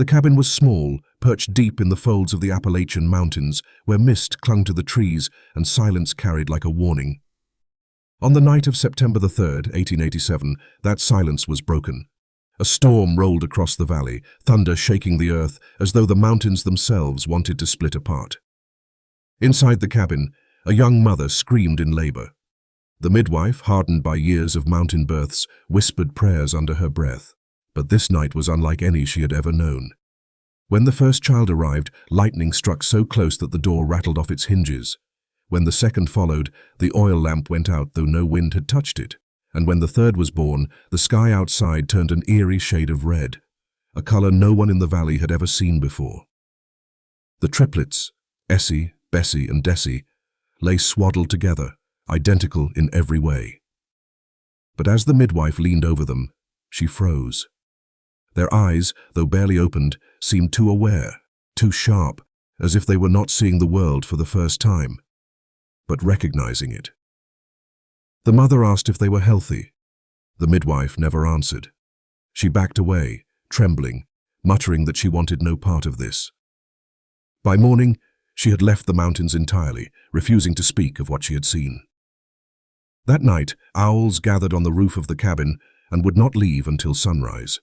The cabin was small, perched deep in the folds of the Appalachian Mountains, where mist clung to the trees and silence carried like a warning. On the night of September the 3rd, 1887, that silence was broken. A storm rolled across the valley, thunder shaking the earth as though the mountains themselves wanted to split apart. Inside the cabin, a young mother screamed in labor. The midwife, hardened by years of mountain births, whispered prayers under her breath. But this night was unlike any she had ever known. When the first child arrived, lightning struck so close that the door rattled off its hinges. When the second followed, the oil lamp went out though no wind had touched it. And when the third was born, the sky outside turned an eerie shade of red, a color no one in the valley had ever seen before. The triplets, Essie, Bessie, and Dessie, lay swaddled together, identical in every way. But as the midwife leaned over them, she froze. Their eyes, though barely opened, seemed too aware, too sharp, as if they were not seeing the world for the first time, but recognizing it. The mother asked if they were healthy. The midwife never answered. She backed away, trembling, muttering that she wanted no part of this. By morning, she had left the mountains entirely, refusing to speak of what she had seen. That night, owls gathered on the roof of the cabin and would not leave until sunrise.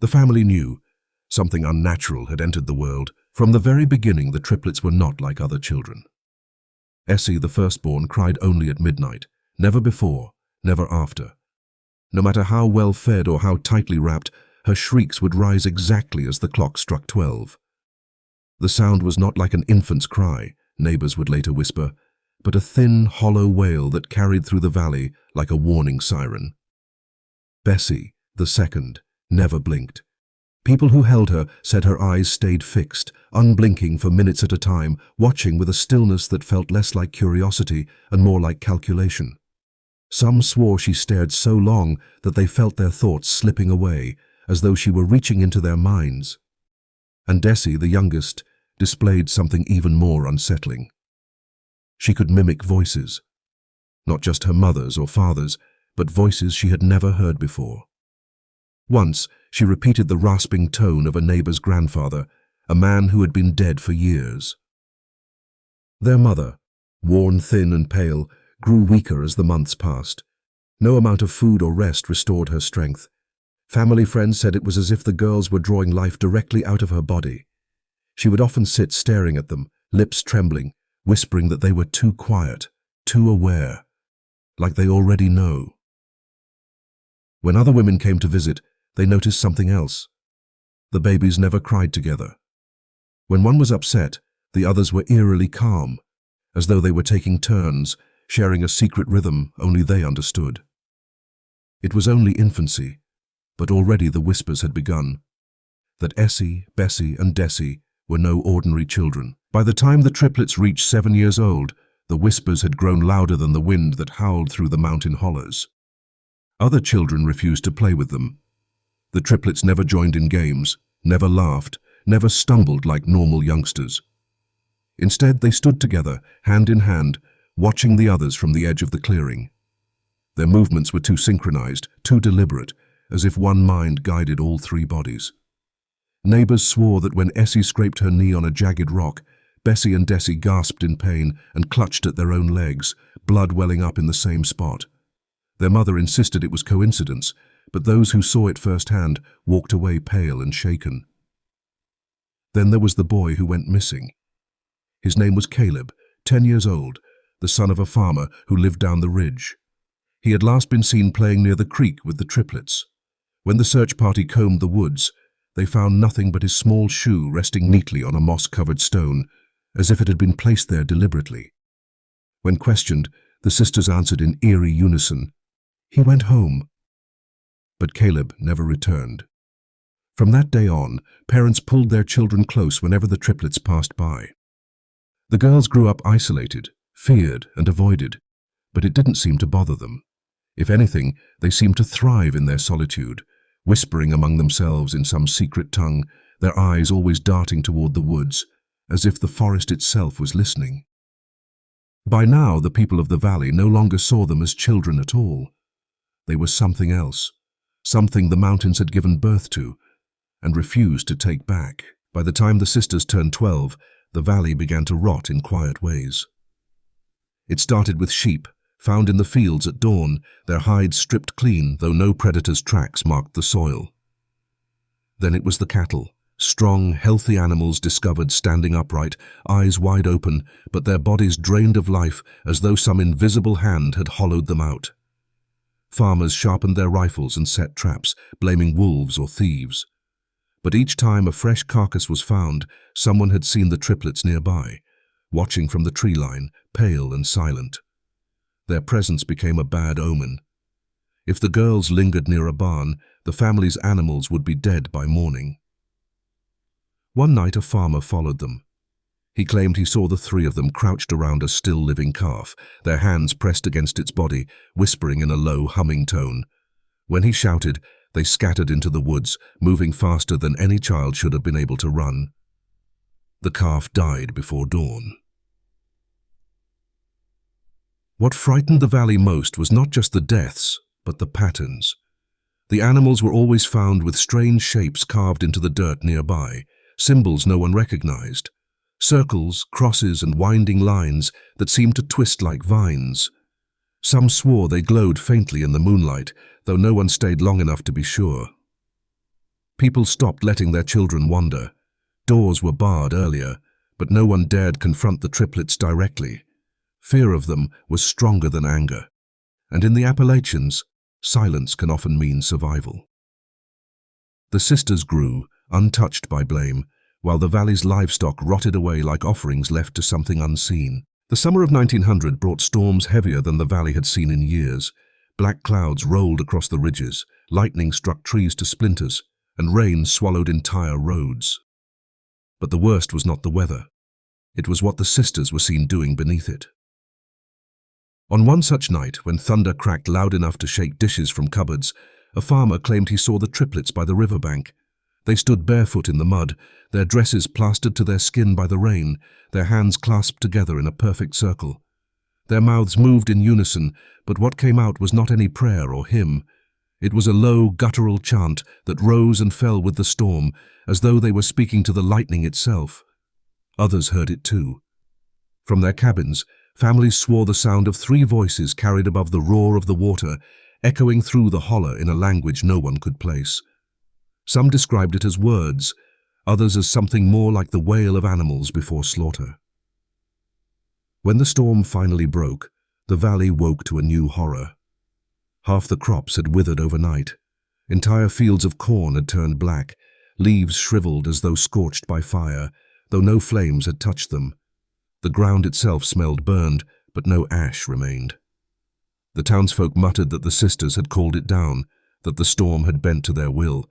The family knew something unnatural had entered the world. From the very beginning, the triplets were not like other children. Essie, the firstborn, cried only at midnight, never before, never after. No matter how well fed or how tightly wrapped, her shrieks would rise exactly as the clock struck 12. The sound was not like an infant's cry, neighbors would later whisper, but a thin, hollow wail that carried through the valley like a warning siren. Bessie, the second, never blinked. People who held her said her eyes stayed fixed, unblinking for minutes at a time, watching with a stillness that felt less like curiosity and more like calculation. Some swore she stared so long that they felt their thoughts slipping away, as though she were reaching into their minds. And Dessie, the youngest, displayed something even more unsettling. She could mimic voices, not just her mother's or father's, but voices she had never heard before. Once, she repeated the rasping tone of a neighbor's grandfather, a man who had been dead for years. Their mother, worn thin and pale, grew weaker as the months passed. No amount of food or rest restored her strength. Family friends said it was as if the girls were drawing life directly out of her body. She would often sit staring at them, lips trembling, whispering that they were too quiet, too aware, like they already know. When other women came to visit, they noticed something else. The babies never cried together. When one was upset, the others were eerily calm, as though they were taking turns, sharing a secret rhythm only they understood. It was only infancy, but already the whispers had begun, that Essie, Bessie, and Dessie were no ordinary children. By the time the triplets reached 7 years old, the whispers had grown louder than the wind that howled through the mountain hollows. Other children refused to play with them. The triplets never joined in games, never laughed, never stumbled like normal youngsters. Instead, they stood together, hand in hand, watching the others from the edge of the clearing. Their movements were too synchronized, too deliberate, as if one mind guided all three bodies. Neighbors swore that when Essie scraped her knee on a jagged rock, Bessie and Dessie gasped in pain and clutched at their own legs, blood welling up in the same spot. Their mother insisted it was coincidence, but those who saw it firsthand walked away pale and shaken. Then there was the boy who went missing. His name was Caleb, 10 years old, the son of a farmer who lived down the ridge. He had last been seen playing near the creek with the triplets. When the search party combed the woods, they found nothing but his small shoe resting neatly on a moss-covered stone, as if it had been placed there deliberately. When questioned, the sisters answered in eerie unison, "He went home." But Caleb never returned. From that day on, parents pulled their children close whenever the triplets passed by. The girls grew up isolated, feared and avoided, but it didn't seem to bother them. If anything, they seemed to thrive in their solitude, whispering among themselves in some secret tongue, their eyes always darting toward the woods, as if the forest itself was listening. By now, the people of the valley no longer saw them as children at all. They were something else, something the mountains had given birth to, and refused to take back. By the time the sisters turned 12, the valley began to rot in quiet ways. It started with sheep, found in the fields at dawn, their hides stripped clean, though no predator's tracks marked the soil. Then it was the cattle, strong, healthy animals discovered standing upright, eyes wide open, but their bodies drained of life as though some invisible hand had hollowed them out. Farmers sharpened their rifles and set traps, blaming wolves or thieves. But each time a fresh carcass was found, someone had seen the triplets nearby, watching from the tree line, pale and silent. Their presence became a bad omen. If the girls lingered near a barn, the family's animals would be dead by morning. One night a farmer followed them. He claimed he saw the three of them crouched around a still living calf, their hands pressed against its body, whispering in a low, humming tone. When he shouted, they scattered into the woods, moving faster than any child should have been able to run. The calf died before dawn. What frightened the valley most was not just the deaths, but the patterns. The animals were always found with strange shapes carved into the dirt nearby, symbols no one recognized. Circles, crosses, and winding lines that seemed to twist like vines. Some swore they glowed faintly in the moonlight, though no one stayed long enough to be sure. People stopped letting their children wander. Doors were barred earlier, but no one dared confront the triplets directly. Fear of them was stronger than anger. And in the Appalachians, silence can often mean survival. The sisters grew, untouched by blame, while the valley's livestock rotted away like offerings left to something unseen. The summer of 1900 brought storms heavier than the valley had seen in years. Black clouds rolled across the ridges, lightning struck trees to splinters, and rain swallowed entire roads. But the worst was not the weather. It was what the sisters were seen doing beneath it. On one such night, when thunder cracked loud enough to shake dishes from cupboards, a farmer claimed he saw the triplets by the riverbank. They stood barefoot in the mud, their dresses plastered to their skin by the rain, their hands clasped together in a perfect circle. Their mouths moved in unison, but what came out was not any prayer or hymn. It was a low, guttural chant that rose and fell with the storm, as though they were speaking to the lightning itself. Others heard it too. From their cabins, families swore the sound of three voices carried above the roar of the water, echoing through the holler in a language no one could place. Some described it as words, others as something more like the wail of animals before slaughter. When the storm finally broke, the valley woke to a new horror. Half the crops had withered overnight. Entire fields of corn had turned black, leaves shriveled as though scorched by fire, though no flames had touched them. The ground itself smelled burned, but no ash remained. The townsfolk muttered that the sisters had called it down, that the storm had bent to their will.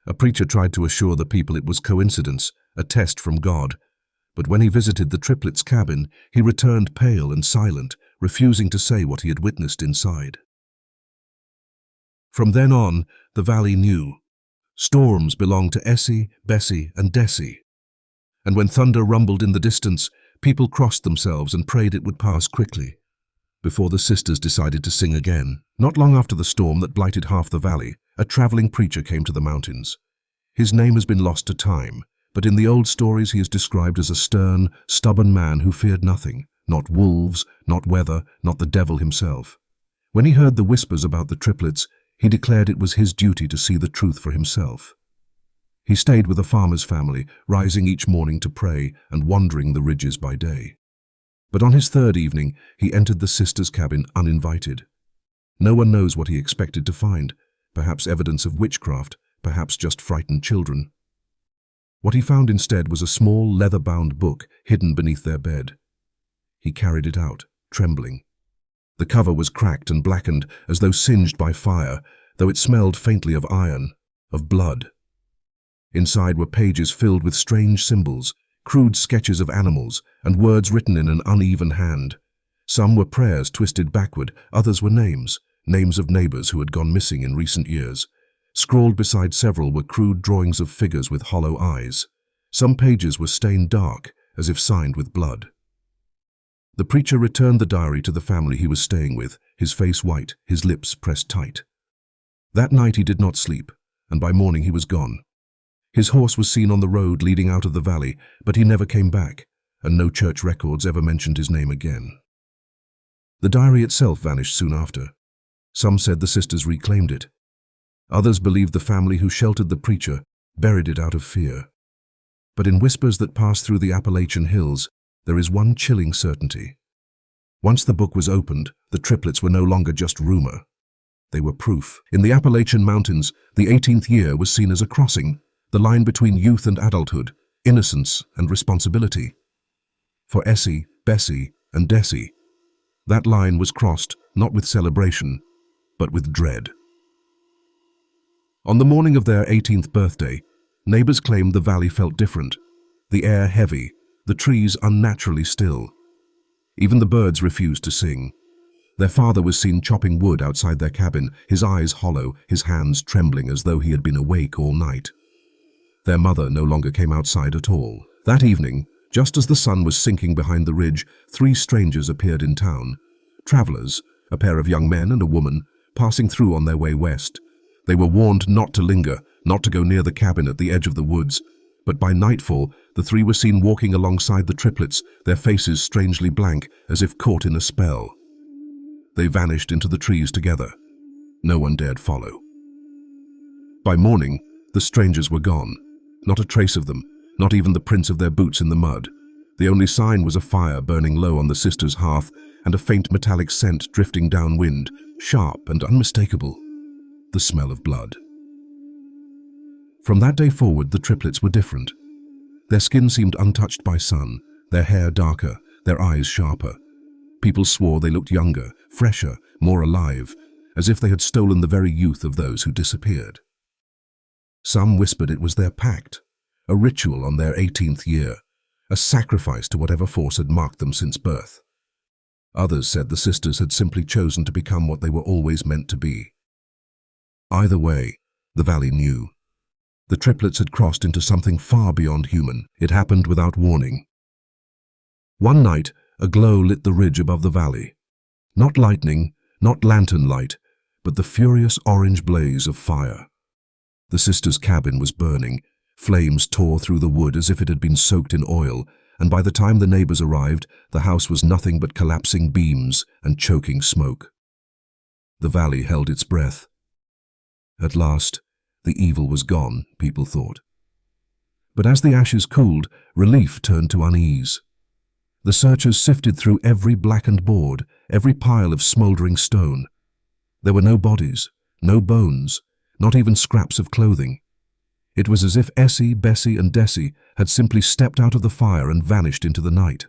A preacher tried to assure the people it was coincidence, a test from God. But when he visited the triplets' cabin, he returned pale and silent, refusing to say what he had witnessed inside. From then on, the valley knew. Storms belonged to Essie, Bessie, and Dessie. And when thunder rumbled in the distance, people crossed themselves and prayed it would pass quickly. Before the sisters decided to sing again. Not long after the storm that blighted half the valley, a traveling preacher came to the mountains. His name has been lost to time, but in the old stories he is described as a stern, stubborn man who feared nothing, not wolves, not weather, not the devil himself. When he heard the whispers about the triplets, he declared it was his duty to see the truth for himself. He stayed with a farmer's family, rising each morning to pray and wandering the ridges by day. But on his third evening, he entered the sisters' cabin uninvited. No one knows what he expected to find, perhaps evidence of witchcraft, perhaps just frightened children. What he found instead was a small leather-bound book hidden beneath their bed. He carried it out, trembling. The cover was cracked and blackened as though singed by fire, though it smelled faintly of iron, of blood. Inside were pages filled with strange symbols, crude sketches of animals, and words written in an uneven hand. Some were prayers twisted backward, others were names of neighbors who had gone missing in recent years. Scrawled beside several were crude drawings of figures with hollow eyes. Some pages were stained dark, as if signed with blood. The preacher returned the diary to the family he was staying with, his face white, his lips pressed tight. That night he did not sleep, and by morning he was gone. His horse was seen on the road leading out of the valley, but he never came back, and no church records ever mentioned his name again. The diary itself vanished soon after. Some said the sisters reclaimed it. Others believed the family who sheltered the preacher buried it out of fear. But in whispers that pass through the Appalachian hills, there is one chilling certainty. Once the book was opened, the triplets were no longer just rumor. They were proof. In the Appalachian Mountains, the 18th year was seen as a crossing, the line between youth and adulthood, innocence and responsibility. For Essie, Bessie, and Dessie, that line was crossed not with celebration, but with dread. On the morning of their 18th birthday, neighbors claimed the valley felt different, the air heavy, the trees unnaturally still. Even the birds refused to sing. Their father was seen chopping wood outside their cabin, his eyes hollow, his hands trembling as though he had been awake all night. Their mother no longer came outside at all. That evening, just as the sun was sinking behind the ridge, 3 strangers appeared in town. Travelers, a pair of young men and a woman, passing through on their way west. They were warned not to linger, not to go near the cabin at the edge of the woods, but by nightfall, the 3 were seen walking alongside the triplets, their faces strangely blank, as if caught in a spell. They vanished into the trees together. No one dared follow. By morning, the strangers were gone. Not a trace of them, not even the prints of their boots in the mud. The only sign was a fire burning low on the sisters' hearth and a faint metallic scent drifting downwind, sharp and unmistakable. The smell of blood. From that day forward, the triplets were different. Their skin seemed untouched by sun, their hair darker, their eyes sharper. People swore they looked younger, fresher, more alive, as if they had stolen the very youth of those who disappeared. Some whispered it was their pact, a ritual on their 18th year, a sacrifice to whatever force had marked them since birth. Others said the sisters had simply chosen to become what they were always meant to be. Either way, the valley knew. The triplets had crossed into something far beyond human. It happened without warning. One night, a glow lit the ridge above the valley. Not lightning, not lantern light, but the furious orange blaze of fire. The sisters' cabin was burning. Flames tore through the wood as if it had been soaked in oil, and by the time the neighbors arrived, the house was nothing but collapsing beams and choking smoke. The valley held its breath. At last, the evil was gone, people thought. But as the ashes cooled, relief turned to unease. The searchers sifted through every blackened board, every pile of smoldering stone. There were no bodies, no bones, not even scraps of clothing. It was as if Essie, Bessie, and Dessie had simply stepped out of the fire and vanished into the night.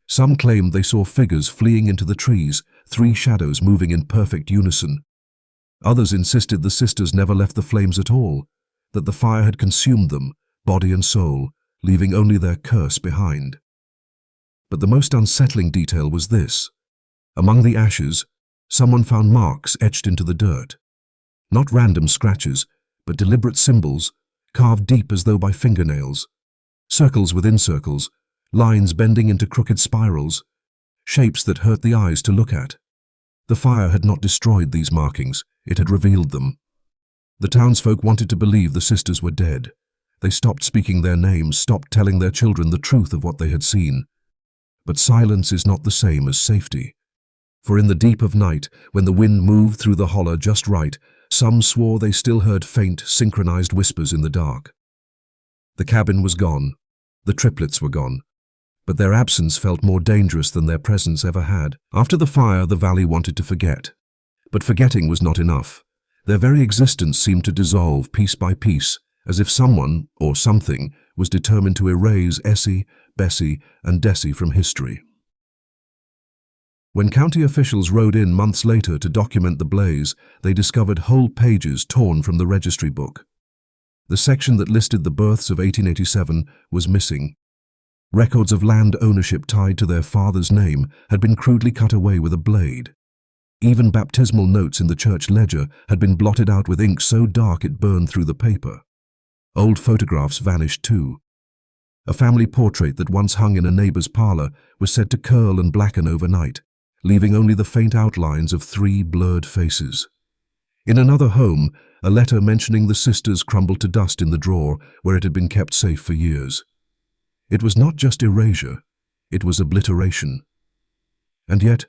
Some claimed they saw figures fleeing into the trees, 3 shadows moving in perfect unison. Others insisted the sisters never left the flames at all, that the fire had consumed them, body and soul, leaving only their curse behind. But the most unsettling detail was this. Among the ashes, someone found marks etched into the dirt. Not random scratches, but deliberate symbols, carved deep as though by fingernails. Circles within circles, lines bending into crooked spirals, shapes that hurt the eyes to look at. The fire had not destroyed these markings, it had revealed them. The townsfolk wanted to believe the sisters were dead. They stopped speaking their names, stopped telling their children the truth of what they had seen. But silence is not the same as safety. For in the deep of night, when the wind moved through the holler just right, some swore they still heard faint, synchronized whispers in the dark. The cabin was gone. The triplets were gone. But their absence felt more dangerous than their presence ever had. After the fire, the valley wanted to forget. But forgetting was not enough. Their very existence seemed to dissolve piece by piece, as if someone, or something, was determined to erase Essie, Bessie, and Dessie from history. When county officials rode in months later to document the blaze, they discovered whole pages torn from the registry book. The section that listed the births of 1887 was missing. Records of land ownership tied to their father's name had been crudely cut away with a blade. Even baptismal notes in the church ledger had been blotted out with ink so dark it burned through the paper. Old photographs vanished too. A family portrait that once hung in a neighbor's parlor was said to curl and blacken overnight, leaving only the faint outlines of 3 blurred faces. In another home, A letter mentioning the sisters crumbled to dust in the drawer where it had been kept safe for years. It was not just erasure, it was obliteration. And yet,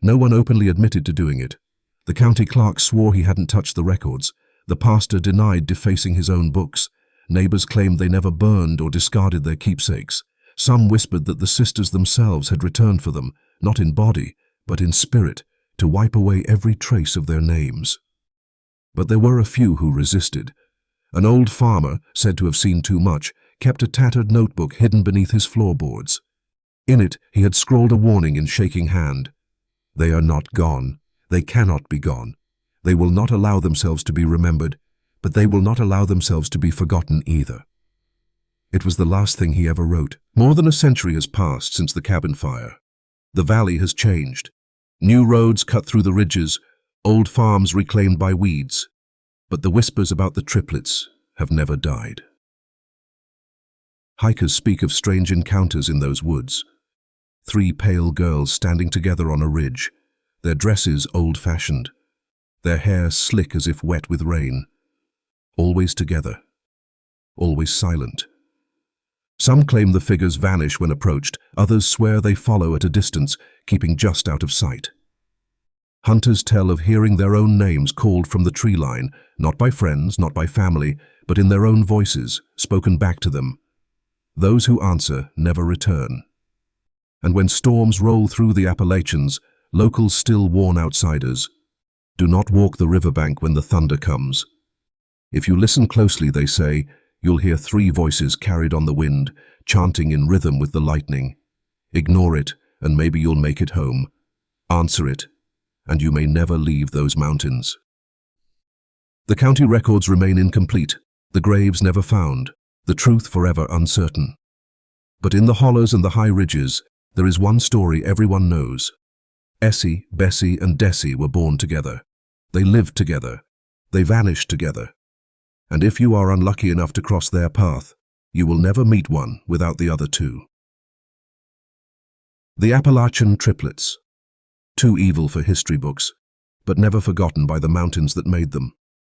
no one openly admitted to doing it. The county clerk swore he hadn't touched the records. The pastor denied defacing his own books. Neighbors claimed they never burned or discarded their keepsakes. Some whispered that the sisters themselves had returned for them, not in body, but in spirit, to wipe away every trace of their names. But there were a few who resisted. An old farmer, said to have seen too much, kept a tattered notebook hidden beneath his floorboards. In it, he had scrawled a warning in shaking hand. They are not gone. They cannot be gone. They will not allow themselves to be remembered, but they will not allow themselves to be forgotten either. It was the last thing he ever wrote. More than a century has passed since the cabin fire. The valley has changed. New roads cut through the ridges, old farms reclaimed by weeds. But the whispers about the triplets have never died. Hikers speak of strange encounters in those woods. 3 pale girls standing together on a ridge, their dresses old-fashioned, their hair slick as if wet with rain. Always together, always silent. Some claim the figures vanish when approached, others swear they follow at a distance, keeping just out of sight. Hunters tell of hearing their own names called from the tree line, not by friends, not by family, but in their own voices, spoken back to them. Those who answer never return. And when storms roll through the Appalachians, locals still warn outsiders. Do not walk the riverbank when the thunder comes. If you listen closely, they say, you'll hear 3 voices carried on the wind, chanting in rhythm with the lightning. Ignore it, and maybe you'll make it home. Answer it, and you may never leave those mountains. The county records remain incomplete, the graves never found, the truth forever uncertain. But in the hollows and the high ridges, there is one story everyone knows. Essie, Bessie, and Dessie were born together. They lived together. They vanished together. And if you are unlucky enough to cross their path, you will never meet one without the other 2. The Appalachian Triplets. Too evil for history books, but never forgotten by the mountains that made them.